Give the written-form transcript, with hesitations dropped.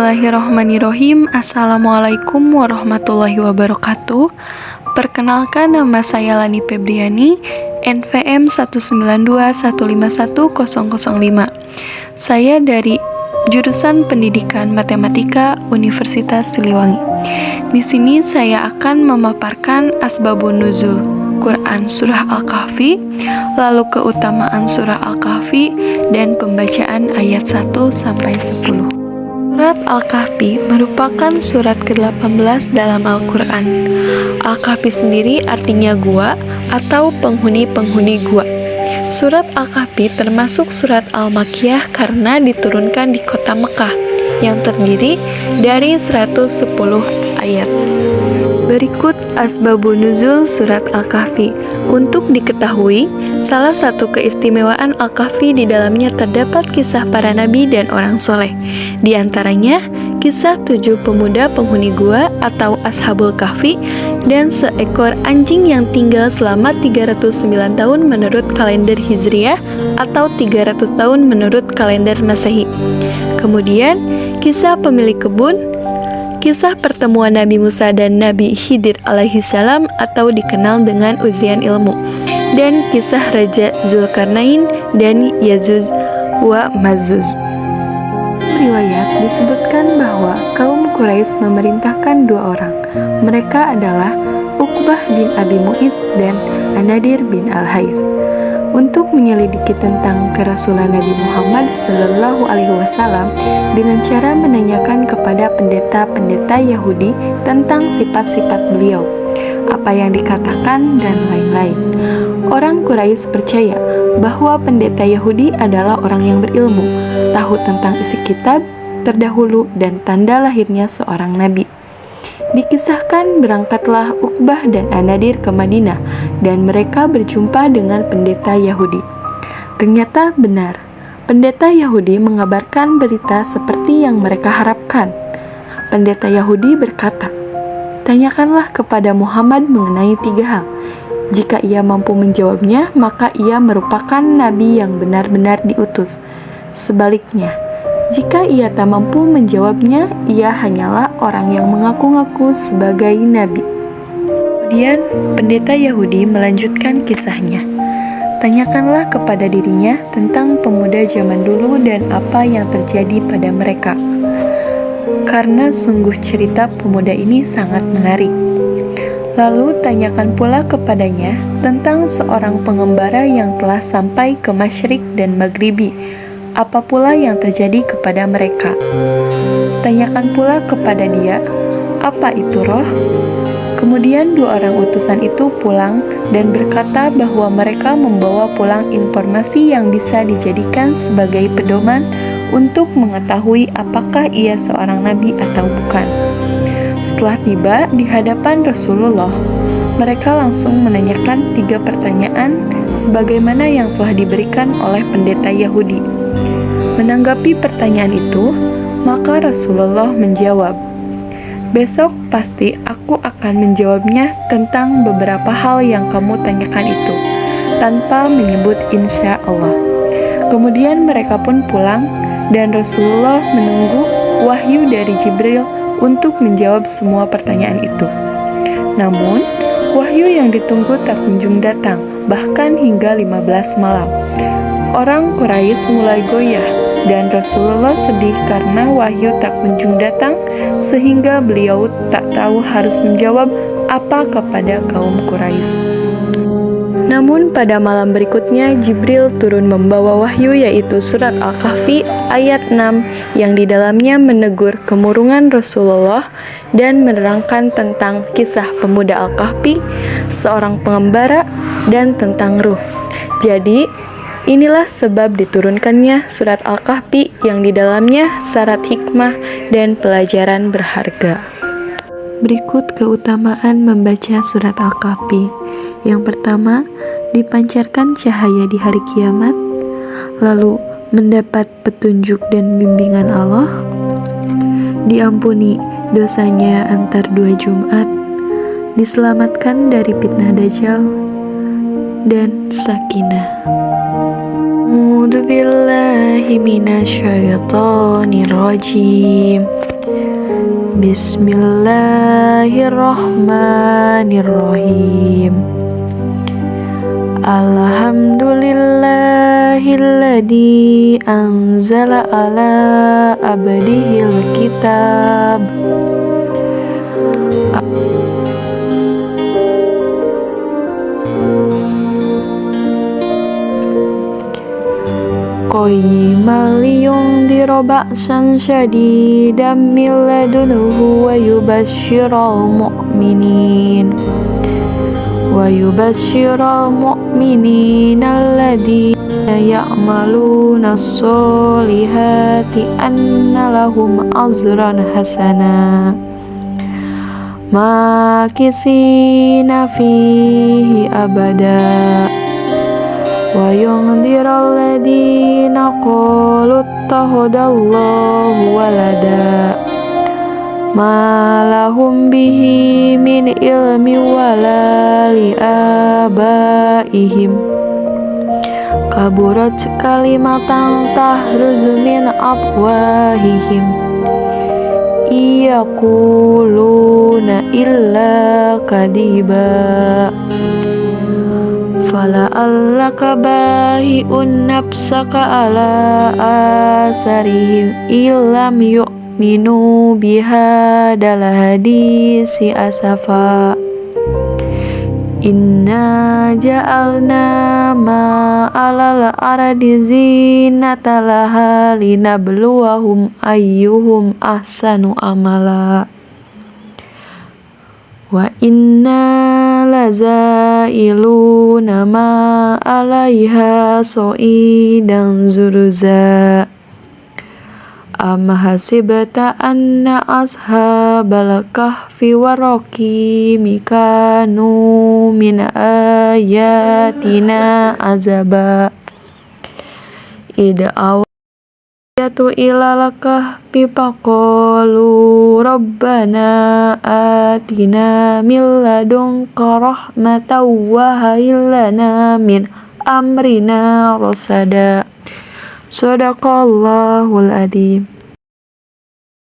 Bismillahirrahmanirrahim. Assalamualaikum warahmatullahi wabarakatuh. Perkenalkan, nama saya Lani Febriani, NPM 192151005. Saya dari jurusan Pendidikan Matematika Universitas Siliwangi. Di sini saya akan memaparkan asbabun nuzul Quran Surah Al-Kahfi, lalu keutamaan Surah Al-Kahfi, dan pembacaan ayat 1-10. Surat Al-Kahfi merupakan surat ke-18 dalam Al-Quran. Al-Kahfi sendiri artinya gua atau penghuni-penghuni gua. Surat Al-Kahfi termasuk surat Al-Makkiyah karena diturunkan di kota Mekah yang terdiri dari 110 ayat. Berikut asbabun nuzul surat Al-Kahfi. Untuk diketahui, salah satu keistimewaan Al-Kahfi di dalamnya terdapat kisah para nabi dan orang soleh. Di antaranya, kisah 7 pemuda penghuni gua atau Ashabul Kahfi dan seekor anjing yang tinggal selama 309 tahun menurut kalender Hijriah atau 300 tahun menurut kalender Masehi. Kemudian, kisah pemilik kebun, kisah pertemuan Nabi Musa dan Nabi Khidir alaihissalam atau dikenal dengan ujian ilmu, dan kisah Raja Zulkarnain dan Yajuj wa Majuj. Riwayat disebutkan bahwa kaum Quraisy memerintahkan 2 orang. Mereka adalah Uqbah bin Abi Mu'id dan An-Nadir bin Al-Harits untuk menyelidiki tentang kerasulan Nabi Muhammad SAW dengan cara menanyakan kepada pendeta-pendeta Yahudi tentang sifat-sifat beliau, apa yang dikatakan, dan lain-lain. Orang Quraisy percaya bahwa pendeta Yahudi adalah orang yang berilmu, tahu tentang isi kitab terdahulu dan tanda lahirnya seorang nabi. Dikisahkan berangkatlah Uqbah dan An-Nadir ke Madinah dan mereka berjumpa dengan pendeta Yahudi. Ternyata benar, pendeta Yahudi mengabarkan berita seperti yang mereka harapkan. Pendeta Yahudi berkata, "Tanyakanlah kepada Muhammad mengenai 3 hal. Jika ia mampu menjawabnya, maka ia merupakan nabi yang benar-benar diutus. Sebaliknya, jika ia tak mampu menjawabnya, ia hanyalah orang yang mengaku-ngaku sebagai nabi." Kemudian, pendeta Yahudi melanjutkan kisahnya. Tanyakanlah kepada dirinya tentang pemuda zaman dulu dan apa yang terjadi pada mereka, karena sungguh cerita pemuda ini sangat menarik. Lalu tanyakan pula kepadanya tentang seorang pengembara yang telah sampai ke Masyrik dan Maghribi, apa pula yang terjadi kepada mereka. Tanyakan pula kepada dia, apa itu roh? Kemudian 2 orang utusan itu pulang dan berkata bahwa mereka membawa pulang informasi yang bisa dijadikan sebagai pedoman untuk mengetahui apakah ia seorang nabi atau bukan. Setelah tiba di hadapan Rasulullah, mereka langsung menanyakan 3 pertanyaan sebagaimana yang telah diberikan oleh pendeta Yahudi. Menanggapi pertanyaan itu, maka Rasulullah menjawab, "Besok pasti aku akan menjawabnya tentang beberapa hal yang kamu tanyakan itu, tanpa menyebut insya Allah." Kemudian mereka pun pulang, dan Rasulullah menunggu wahyu dari Jibril untuk menjawab semua pertanyaan itu. Namun, wahyu yang ditunggu tak kunjung datang, bahkan hingga 15 malam. Orang Quraisy mulai goyah, dan Rasulullah sedih karena wahyu tak kunjung datang, sehingga beliau tak tahu harus menjawab apa kepada kaum Quraisy. Namun pada malam berikutnya Jibril turun membawa wahyu, yaitu surat Al-Kahfi ayat 6 yang di dalamnya menegur kemurungan Rasulullah dan menerangkan tentang kisah pemuda Al-Kahfi, seorang pengembara, dan tentang ruh. Jadi inilah sebab diturunkannya surat Al-Kahfi yang di dalamnya syarat hikmah dan pelajaran berharga. Berikut keutamaan membaca surat Al-Kahfi. Yang pertama, dipancarkan cahaya di hari kiamat, lalu mendapat petunjuk dan bimbingan Allah, diampuni dosanya antar 2 Jumat, diselamatkan dari fitnah Dajjal, dan sakinah. A'udzu billahi minasyaitonir rajim. Bismillahirrahmanirrahim. Alhamdulillahilladzi anzala ala abdihil kitab. Qayyiman liyundhira ba'san syadidan min ladunhu wa yubashshiral mu'minina alladzina ya'maluna sholihati anna lahum ajran hasana makisina fihi abada wa yundhiral ladzina qalu ittakhadallahu walada ma lahum bihi min ilmi wala li abaihim kaburat kalimatan tahruzu min afwahihim yaquluna illa kadiba fala'allaka bahi'un nafsaka ala asarihim illam yu'minu bihadal hadisi asafa inna ja'alna ma'alal ardi zinatalaha linabluwahum ayyuhum ahsanu amala wa inna lazailuna ma alaiha so'idan zuruza am hasibta anna ashabal kahfi waraqimi kanu min ayatina azaba ida yatu ilal kahfi faqalu rabbana atina min ladunka rahmatan wa hayyi lana min amrina rasada. Shadaqallahul adzim.